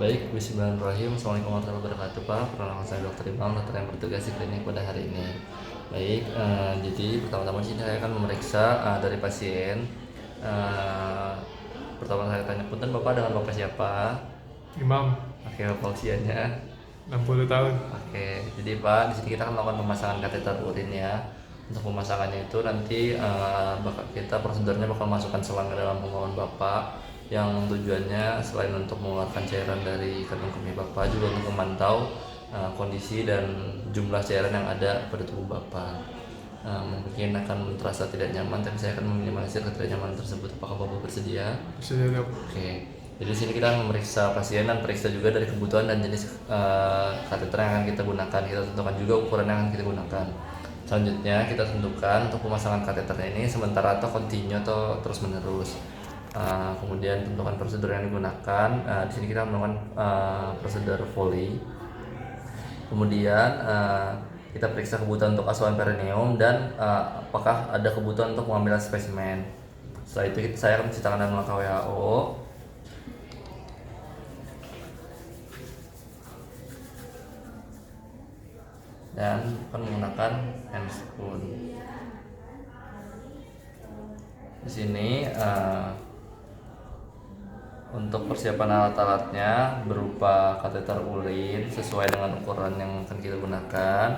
Baik, bismillahirrahmanirrahim. Assalamualaikum warahmatullahi wabarakatuh, Pak. Perkenalkan saya Dr. Imam, dokter yang bertugas di klinik pada hari ini. Baik, jadi pertama-tama sini saya akan memeriksa dari pasien. Eh, Pertama saya tanya, punten Bapak dengan Bapak siapa? Imam, Oke, Bapak usianya. 60 tahun. Oke, jadi Pak, di sini kita akan melakukan pemasangan kateter urin ya. Untuk pemasangannya itu nanti kita prosedurnya bakal masukkan selang ke dalam pengumuman Bapak yang tujuannya selain untuk mengeluarkan cairan dari kandung kemih Bapak juga untuk memantau kondisi dan jumlah cairan yang ada pada tubuh Bapak. Mungkin akan terasa tidak nyaman, tapi saya akan meminimalisir ketidaknyamanan tersebut. Apakah Bapak bersedia? Sudah dok. Oke, jadi di sini kita memeriksa pasien dan periksa juga dari kebutuhan dan jenis kateter yang akan kita gunakan. Kita tentukan juga ukuran yang akan kita gunakan. Selanjutnya kita tentukan untuk pemasangan kateternya ini sementara atau kontinu atau terus menerus. Kemudian tentukan prosedur yang digunakan. Di sini kita melakukan prosedur Foley. Kemudian kita periksa kebutuhan untuk asuhan perineum dan apakah ada kebutuhan untuk pengambilan spesimen. Setelah itu saya akan mencuci tangan dan melangkah WHO. Dan akan menggunakan handspoon. Di sini untuk persiapan alat-alatnya berupa kateter urin sesuai dengan ukuran yang akan kita gunakan,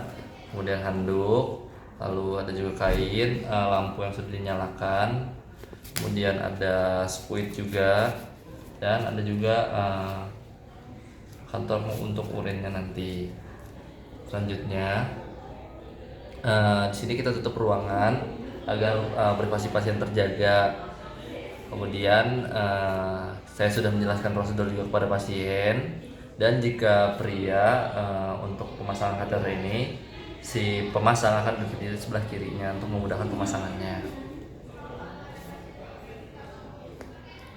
kemudian handuk, lalu ada juga kain, lampu yang sudah dinyalakan, kemudian ada spuit juga, dan ada juga kantong untuk urinnya nanti. Selanjutnya, di sini kita tutup ruangan agar privasi pasien terjaga. Kemudian saya sudah menjelaskan prosedur juga kepada pasien. Dan jika pria untuk pemasangan kateter ini, si pemasang akan duduk di sebelah kirinya untuk memudahkan pemasangannya.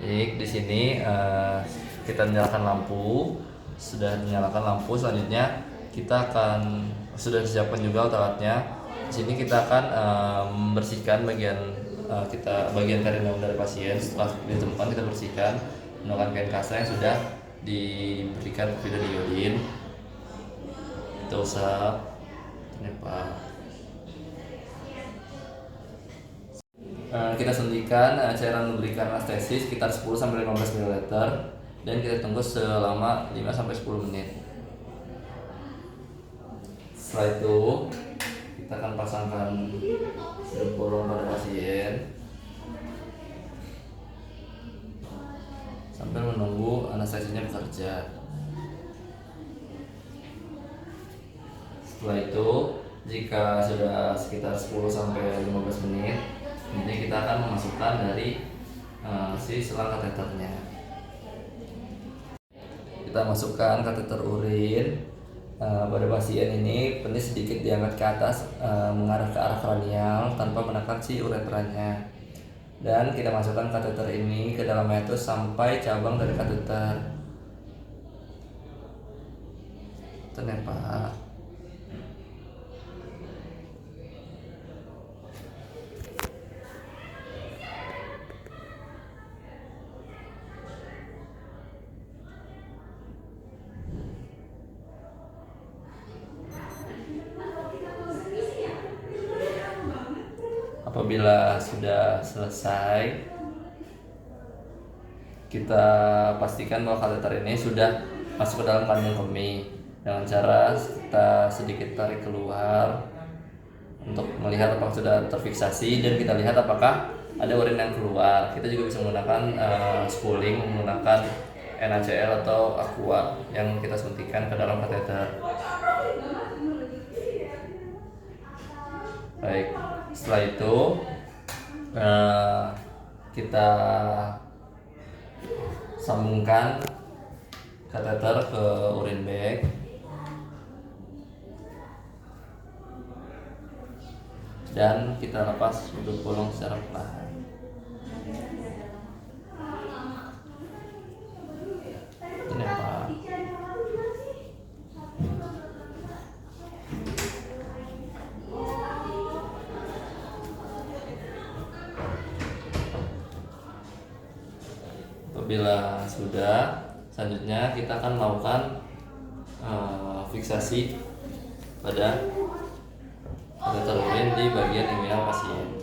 Jadi di sini kita nyalakan lampu. Sudah dinyalakan lampu, selanjutnya kita akan sudah disiapkan juga alatnya. Di sini kita akan membersihkan bagian perineum dari pasien. Setelah ditemukan kita bersihkan menggunakan kain kasa yang sudah diberikan fluidin. Kita usap, ini Pak. Kita suntikan cairan memberikan anestesis sekitar 10-15 ml dan kita tunggu selama 5-10 menit. Setelah itu kita akan pasangkan sirup bolong pada pasien sambil menunggu anestesinya bekerja. Setelah itu jika sudah sekitar 10-15 menit, kemudian kita akan memasukkan dari si selang kateternya. Kita masukkan kateter urin pada pasien ini, penis sedikit diangkat ke atas mengarah ke arah kranial tanpa menekan si uretranya. Dan kita masukkan kateter ini ke dalam meatus sampai cabang dari kateter. Tenang Pak. Apabila sudah selesai, kita pastikan bahwa kateter ini sudah masuk ke dalam kandung kemih dengan cara kita sedikit tarik keluar untuk melihat apakah sudah terfiksasi, dan kita lihat apakah ada urin yang keluar. Kita juga bisa menggunakan spooling menggunakan NaCl atau aqua yang kita suntikan ke dalam kateter. Baik, setelah itu kita sambungkan kateter ke urin bag dan kita lepas duduk bolong secara perlahan. Ini Pak. Apabila sudah, Selanjutnya kita akan melakukan fiksasi pada kateter urin di bagian inguinal pasien.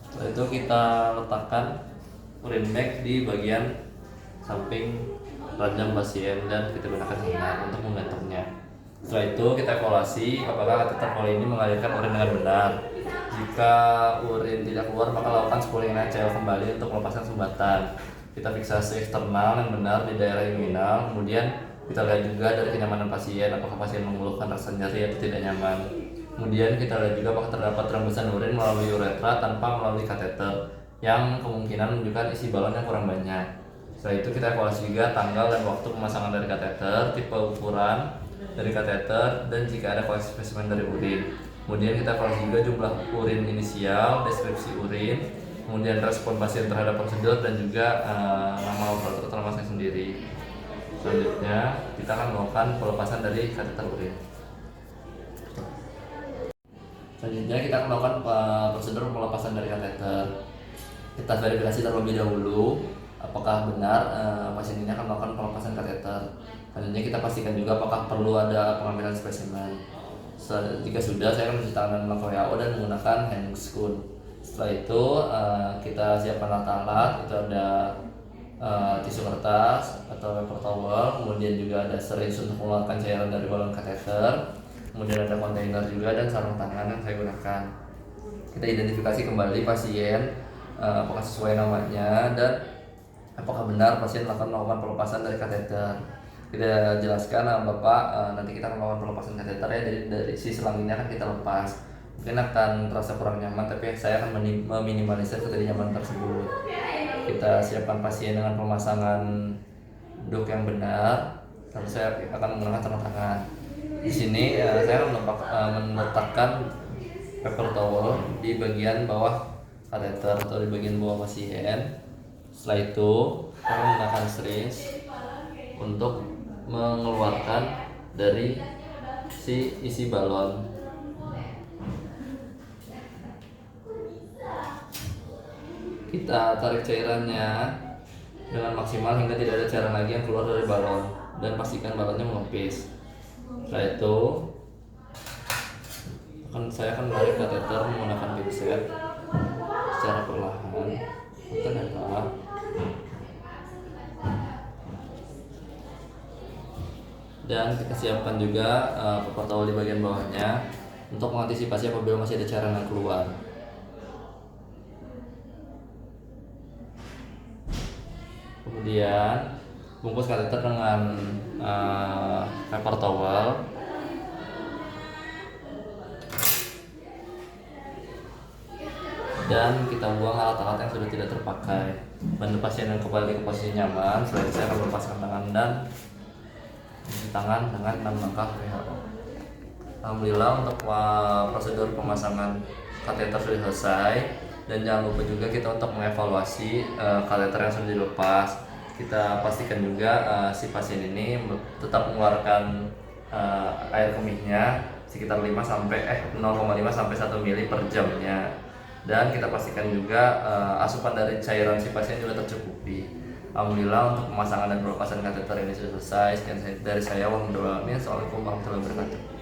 Setelah itu kita letakkan urin bag di bagian samping ranjang pasien dan kita gunakan sendal untuk menggantungnya. Setelah itu kita evaluasi apakah kateter poli ini mengalirkan urin dengan benar. Jika urin tidak keluar maka lakukan spooling NaCl kembali untuk melepaskan sumbatan. Kita fiksasi eksternal yang benar di daerah inguinal. Kemudian kita lihat juga dari kenyamanan pasien, apakah pasien mengeluhkan rasa nyeri atau tidak nyaman. Kemudian kita lihat juga apakah terdapat rembusan urin melalui uretra tanpa melalui kateter, yang kemungkinan menunjukkan isi balon yang kurang banyak. Setelah itu kita evaluasi juga tanggal dan waktu pemasangan dari kateter, tipe ukuran dari kateter, dan jika ada koleksi spesimen dari urin. Kemudian kita evaluasi juga jumlah urin inisial, deskripsi urin, kemudian respon pasien terhadap prosedur, dan juga nama operator atau nama saya sendiri. Selanjutnya kita akan melakukan pelepasan dari kateter urin. Selanjutnya kita akan melakukan prosedur pelepasan dari kateter. Kita verifikasi terlebih dahulu apakah benar pasien ini akan melakukan pelepasan kateter. Selanjutnya kita pastikan juga apakah perlu ada pengambilan spesimen. Jika sudah, saya akan mencuci tangan dengan WHO dan menggunakan hand scoon. Setelah itu kita siapkan alat-alat, itu ada tisu kertas atau paper towel, kemudian juga ada syringe untuk mengeluarkan cairan dari balon kateter, kemudian ada kontainer juga dan sarung tangan yang saya gunakan. Kita identifikasi kembali pasien, apakah sesuai namanya dan apakah benar pasien akan melakukan pelepasan dari kateter. Kita jelaskan, Bapak, nanti kita akan melakukan pelepasan kateter ya, dari si selang ini akan kita lepas. Mungkin akan terasa kurang nyaman, tapi saya akan meminimalisir ketidaknyamanan tersebut. Kita siapkan pasien dengan pemasangan dok yang benar, lalu saya akan menggunakan sarung tangan. Di sini saya akan meletakkan paper towel di bagian bawah kateter atau di bagian bawah pasien. Setelah itu saya akan menggunakan syringe untuk mengeluarkan dari si isi balon. Kita tarik cairannya dengan maksimal hingga tidak ada cairan lagi yang keluar dari balon, dan pastikan balonnya mengepis. Setelah itu saya akan menarik kateter menggunakan pinset secara perlahan. Dan kita siapkan juga paper towel di bagian bawahnya untuk mengantisipasi apabila masih ada cairan yang keluar. Kemudian bungkus kateter dengan paper towel. Dan kita buang alat-alat yang sudah tidak terpakai. Bantu pasien yang kembali ke posisi nyaman. Setelah itu saya akan melepaskan tangan dan mencuci tangan dengan 6 langkah WHO. Alhamdulillah untuk prosedur pemasangan kateter sudah selesai. Dan jangan lupa juga kita untuk mengevaluasi kateter yang sudah dilepas. Kita pastikan juga si pasien ini tetap mengeluarkan air kemihnya sekitar 0,5 sampai 1 mili per jamnya. Dan kita pastikan juga asupan dari cairan si pasien juga tercukupi. Alhamdulillah untuk pemasangan dan pelepasan kateter ini sudah selesai. Sekian dari saya, Assalamualaikum warahmatullahi wabarakatuh.